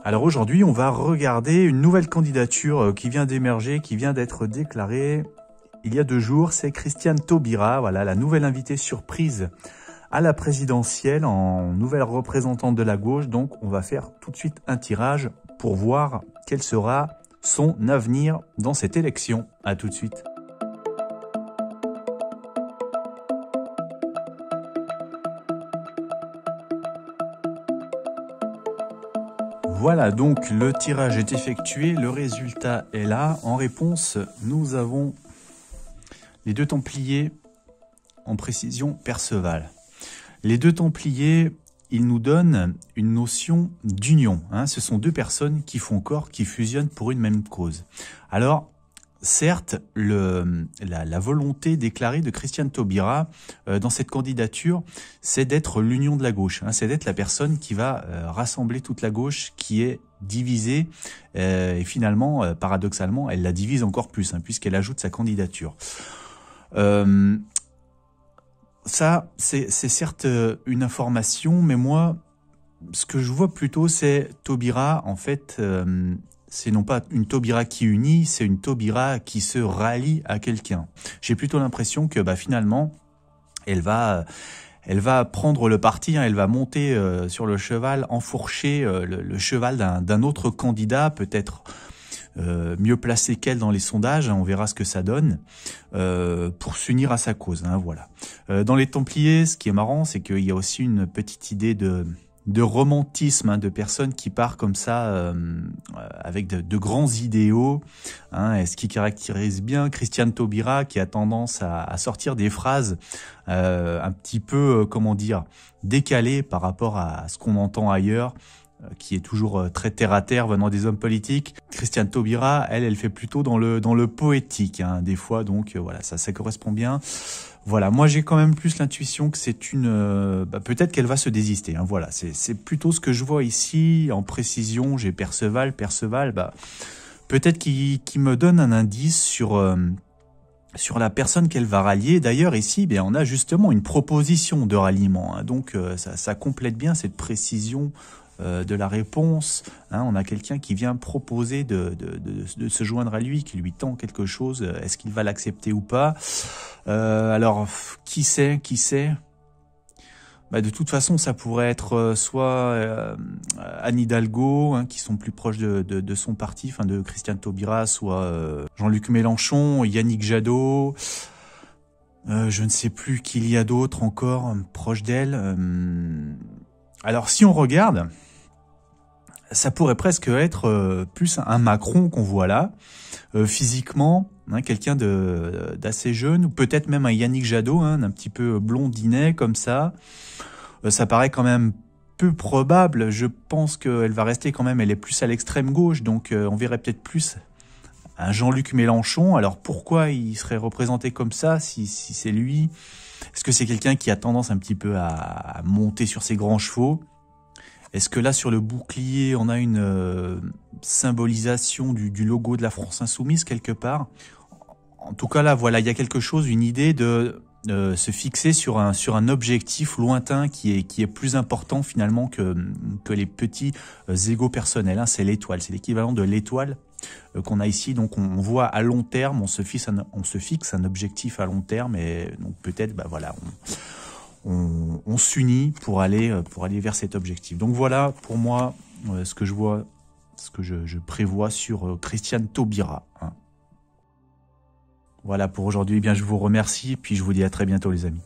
Alors aujourd'hui, on va regarder une nouvelle candidature qui vient d'émerger, qui vient d'être déclarée il y a 2 jours. C'est Christiane Taubira, voilà, la nouvelle invitée surprise à la présidentielle en nouvelle représentante de la gauche. Donc on va faire tout de suite un tirage pour voir quel sera son avenir dans cette élection. À tout de suite. Voilà, donc le tirage est effectué, le résultat est là. En réponse, nous avons les 2 Templiers, en précision Perceval. Les 2 Templiers, ils nous donnent une notion d'union. Ce sont 2 personnes qui font corps, qui fusionnent pour une même cause. Alors, certes, la volonté déclarée de Christiane Taubira dans cette candidature, c'est d'être l'union de la gauche. C'est d'être la personne qui va rassembler toute la gauche qui est divisée. Et finalement, paradoxalement, elle la divise encore plus, puisqu'elle ajoute sa candidature. Ça, c'est certes une information, mais moi, ce que je vois plutôt, c'est Taubira, en fait... c'est non pas une Taubira qui unit, c'est une Taubira qui se rallie à quelqu'un. J'ai plutôt l'impression que finalement, elle va prendre le parti, elle va monter sur le cheval, enfourcher le cheval d'un autre candidat, peut-être mieux placé qu'elle dans les sondages, on verra ce que ça donne, pour s'unir à sa cause. Voilà. Dans les Templiers, ce qui est marrant, c'est qu'il y a aussi une petite idée de romantisme, de personnes qui partent comme ça avec de grands idéaux, et ce qui caractérise bien Christiane Taubira, qui a tendance à sortir des phrases un petit peu, comment dire, décalées par rapport à ce qu'on entend ailleurs, qui est toujours très terre-à-terre venant des hommes politiques. Christiane Taubira, elle fait plutôt dans le poétique, des fois, donc voilà, ça correspond bien. Voilà, moi j'ai quand même plus l'intuition que c'est une... peut-être qu'elle va se désister, voilà, c'est plutôt ce que je vois ici, en précision. J'ai Perceval, peut-être qu'il me donne un indice sur la personne qu'elle va rallier. D'ailleurs ici, on a justement une proposition de ralliement, donc ça complète bien cette précision de la réponse. On a quelqu'un qui vient proposer de se joindre à lui, qui lui tend quelque chose. Est-ce qu'il va l'accepter ou pas? Alors, qui sait? De toute façon, ça pourrait être soit Anne Hidalgo, qui sont plus proches de son parti, de Christiane Taubira, soit Jean-Luc Mélenchon, Yannick Jadot. Je ne sais plus qui il y a d'autres encore proches d'elle. Alors, si on regarde, ça pourrait presque être plus un Macron qu'on voit là, physiquement, quelqu'un d'assez jeune, ou peut-être même un Yannick Jadot, un petit peu blondinet comme ça. Ça paraît quand même peu probable. Je pense qu'elle va rester quand même, elle est plus à l'extrême gauche, donc on verrait peut-être plus un Jean-Luc Mélenchon. Alors pourquoi il serait représenté comme ça, si c'est lui? Est-ce que c'est quelqu'un qui a tendance un petit peu à monter sur ses grands chevaux? Est-ce que là, sur le bouclier, on a une symbolisation du logo de la France Insoumise quelque part? En tout cas, là, voilà, il y a quelque chose, une idée de se fixer sur un objectif lointain qui est plus important finalement que les petits égos personnels. C'est l'étoile, c'est l'équivalent de l'étoile qu'on a ici. Donc on voit à long terme, on se fixe un objectif à long terme, et donc peut-être, voilà, on s'unit pour aller vers cet objectif. Donc voilà pour moi ce que je vois, ce que je prévois sur Christiane Taubira. Voilà pour aujourd'hui. Je vous remercie et puis je vous dis à très bientôt les amis.